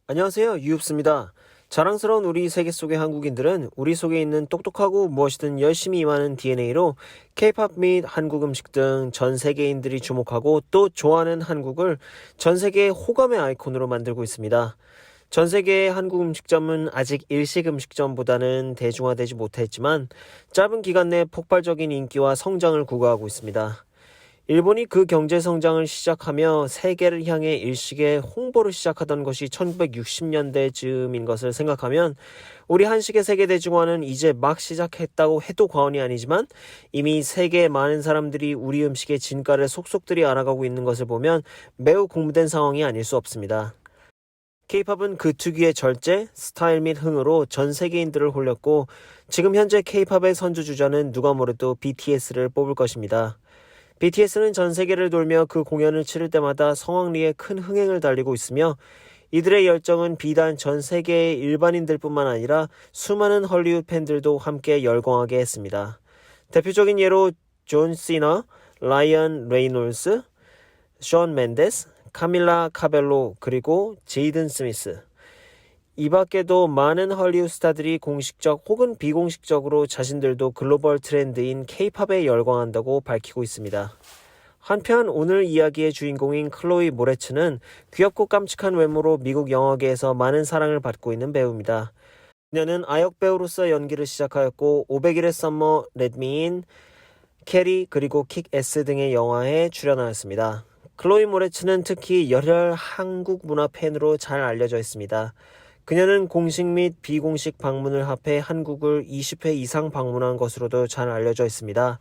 안녕하세요. 유흡스입니다. 자랑스러운 우리 세계 속의 한국인들은 우리 속에 있는 똑똑하고 무엇이든 열심히 임하는 DNA로 K-팝 및 한국 음식 등 전 세계인들이 주목하고 또 좋아하는 한국을 전 세계의 호감의 아이콘으로 만들고 있습니다. 전 세계의 한국 음식점은 아직 일식 음식점보다는 대중화되지 못했지만 짧은 기간 내 폭발적인 인기와 성장을 구가하고 있습니다. 일본이 그 경제 성장을 시작하며 세계를 향해 일식의 홍보를 시작하던 것이 1960년대 즈음인 것을 생각하면 우리 한식의 세계 대중화는 이제 막 시작했다고 해도 과언이 아니지만 이미 세계의 많은 사람들이 우리 음식의 진가를 속속들이 알아가고 있는 것을 보면 매우 공부된 상황이 아닐 수 없습니다. K-팝은 그 특유의 절제, 스타일 및 흥으로 전 세계인들을 홀렸고 지금 현재 K-팝의 선두주자는 누가 뭐래도 BTS를 뽑을 것입니다. BTS는 전 세계를 돌며 그 공연을 치를 때마다 성황리에 큰 흥행을 달리고 있으며 이들의 열정은 비단 전 세계의 일반인들뿐만 아니라 수많은 헐리우드 팬들도 함께 열광하게 했습니다. 대표적인 예로 존 시나, 라이언 레이놀스, 션 맨데스, 카밀라 카벨로 그리고 제이든 스미스 이 밖에도 많은 헐리우드 스타들이 공식적 혹은 비공식적으로 자신들도 글로벌 트렌드인 K-팝에 열광한다고 밝히고 있습니다. 한편 오늘 이야기의 주인공인 클로이 모레츠는 귀엽고 깜찍한 외모로 미국 영화계에서 많은 사랑을 받고 있는 배우입니다. 그녀는 아역 배우로서 연기를 시작하였고 500일의 썸머, 렛미인, 캐리 그리고 킥-에스 등의 영화에 출연하였습니다. 클로이 모레츠는 특히 열혈 한국 문화 팬으로 잘 알려져 있습니다. 그녀는 공식 및 비공식 방문을 합해 한국을 20회 이상 방문한 것으로도 잘 알려져 있습니다.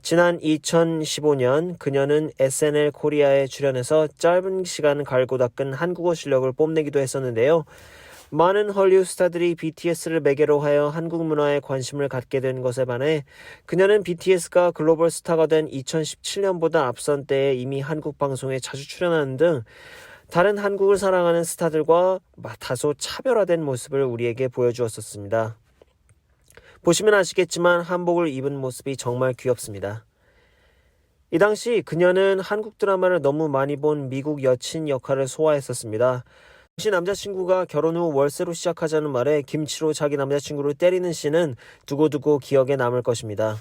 지난 2015년 그녀는 SNL 코리아에 출연해서 짧은 시간 갈고 닦은 한국어 실력을 뽐내기도 했었는데요. 많은 헐리우드 스타들이 BTS를 매개로 하여 한국 문화에 관심을 갖게 된 것에 반해 그녀는 BTS가 글로벌 스타가 된 2017년보다 앞선 때에 이미 한국 방송에 자주 출연하는 등 다른 한국을 사랑하는 스타들과 다소 차별화된 모습을 우리에게 보여주었었습니다. 보시면 아시겠지만 한복을 입은 모습이 정말 귀엽습니다. 이 당시 그녀는 한국 드라마를 너무 많이 본 미국 여친 역할을 소화했었습니다. 당시 남자친구가 결혼 후 월세로 시작하자는 말에 김치로 자기 남자친구를 때리는 씬은 두고두고 기억에 남을 것입니다.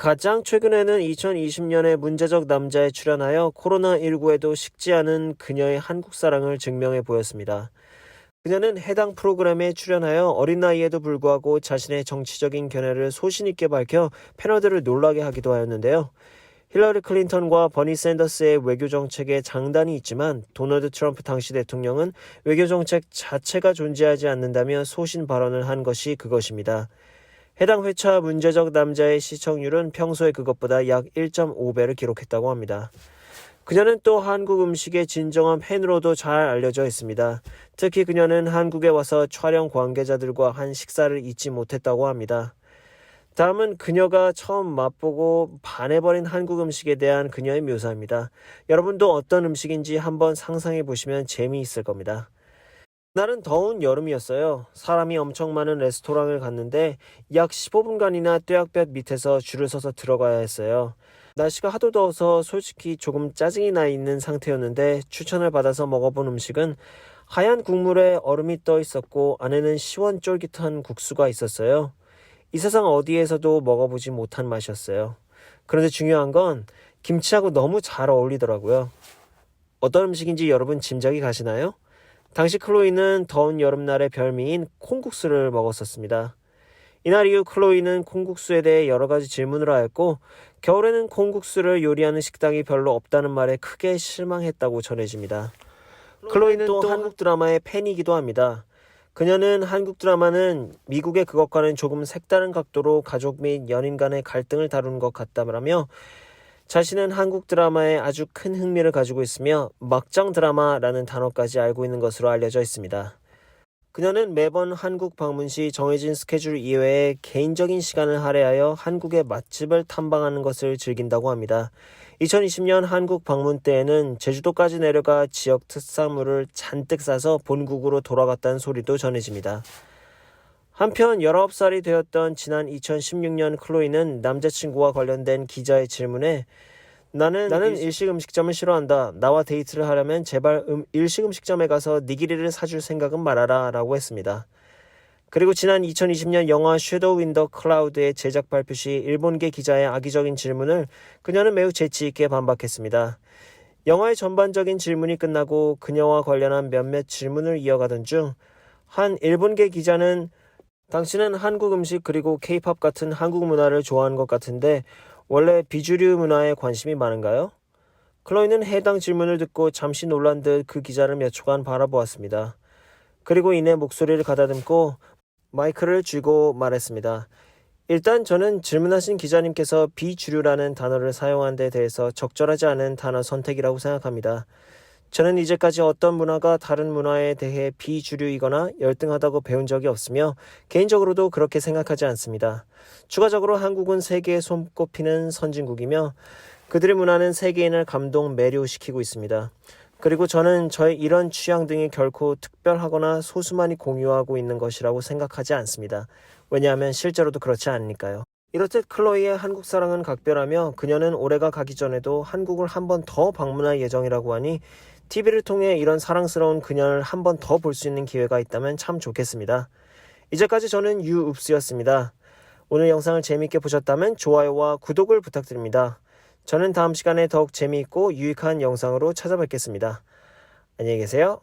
가장 최근에는 2020년에 문제적 남자에 출연하여 코로나19에도 식지 않은 그녀의 한국 사랑을 증명해 보였습니다. 그녀는 해당 프로그램에 출연하여 어린 나이에도 불구하고 자신의 정치적인 견해를 소신 있게 밝혀 패널들을 놀라게 하기도 하였는데요. 힐러리 클린턴과 버니 샌더스의 외교 정책에 장단이 있지만 도널드 트럼프 당시 대통령은 외교 정책 자체가 존재하지 않는다며 소신 발언을 한 것이 그것입니다. 해당 회차 문제적 남자의 시청률은 평소에 그것보다 약 1.5배를 기록했다고 합니다. 그녀는 또 한국 음식의 진정한 팬으로도 잘 알려져 있습니다. 특히 그녀는 한국에 와서 촬영 관계자들과 한 식사를 잊지 못했다고 합니다. 다음은 그녀가 처음 맛보고 반해버린 한국 음식에 대한 그녀의 묘사입니다. 여러분도 어떤 음식인지 한번 상상해 보시면 재미있을 겁니다. 날은 더운 여름이었어요. 사람이 엄청 많은 레스토랑을 갔는데 약 15분간이나 뙤약볕 밑에서 줄을 서서 들어가야 했어요. 날씨가 하도 더워서 솔직히 조금 짜증이 나 있는 상태였는데 추천을 받아서 먹어본 음식은 하얀 국물에 얼음이 떠 있었고 안에는 시원 쫄깃한 국수가 있었어요. 이 세상 어디에서도 먹어보지 못한 맛이었어요. 그런데 중요한 건 김치하고 너무 잘 어울리더라고요. 어떤 음식인지 여러분 짐작이 가시나요? 당시 클로이는 더운 여름날의 별미인 콩국수를 먹었었습니다. 이날 이후 클로이는 콩국수에 대해 여러 가지 질문을 하였고 겨울에는 콩국수를 요리하는 식당이 별로 없다는 말에 크게 실망했다고 전해집니다. 클로이는 또 한국 드라마의 팬이기도 합니다. 그녀는 한국 드라마는 미국의 그것과는 조금 색다른 각도로 가족 및 연인 간의 갈등을 다루는 것 같다라며 자신은 한국 드라마에 아주 큰 흥미를 가지고 있으며 막장 드라마라는 단어까지 알고 있는 것으로 알려져 있습니다. 그녀는 매번 한국 방문 시 정해진 스케줄 이외에 개인적인 시간을 할애하여 한국의 맛집을 탐방하는 것을 즐긴다고 합니다. 2020년 한국 방문 때에는 제주도까지 내려가 지역 특산물을 잔뜩 싸서 본국으로 돌아갔다는 소리도 전해집니다. 한편 19살이 되었던 지난 2016년 클로이는 남자친구와 관련된 기자의 질문에 나는 일식 음식점을 싫어한다. 나와 데이트를 하려면 제발 일식 음식점에 가서 니기리를 사줄 생각은 말아라 라고 했습니다. 그리고 지난 2020년 영화 섀도우 인 더 클라우드의 제작 발표 시 일본계 기자의 악의적인 질문을 그녀는 매우 재치있게 반박했습니다. 영화의 전반적인 질문이 끝나고 그녀와 관련한 몇몇 질문을 이어가던 중 한 일본계 기자는 당신은 한국 음식 그리고 케이팝 같은 한국 문화를 좋아하는 것 같은데 원래 비주류 문화에 관심이 많은가요? 클로이는 해당 질문을 듣고 잠시 놀란 듯 그 기자를 몇 초간 바라보았습니다. 그리고 이내 목소리를 가다듬고 마이크를 쥐고 말했습니다. 일단 저는 질문하신 기자님께서 비주류라는 단어를 사용한 데 대해서 적절하지 않은 단어 선택이라고 생각합니다. 저는 이제까지 어떤 문화가 다른 문화에 대해 비주류이거나 열등하다고 배운 적이 없으며 개인적으로도 그렇게 생각하지 않습니다. 추가적으로 한국은 세계에 손꼽히는 선진국이며 그들의 문화는 세계인을 감동, 매료시키고 있습니다. 그리고 저는 저의 이런 취향 등이 결코 특별하거나 소수만이 공유하고 있는 것이라고 생각하지 않습니다. 왜냐하면 실제로도 그렇지 않으니까요. 이렇듯 클로이의 한국 사랑은 각별하며 그녀는 올해가 가기 전에도 한국을 한 번 더 방문할 예정이라고 하니 TV를 통해 이런 사랑스러운 그녀를 한 번 더 볼 수 있는 기회가 있다면 참 좋겠습니다. 이제까지 저는 유읍스였습니다. 오늘 영상을 재미있게 보셨다면 좋아요와 구독을 부탁드립니다. 저는 다음 시간에 더욱 재미있고 유익한 영상으로 찾아뵙겠습니다. 안녕히 계세요.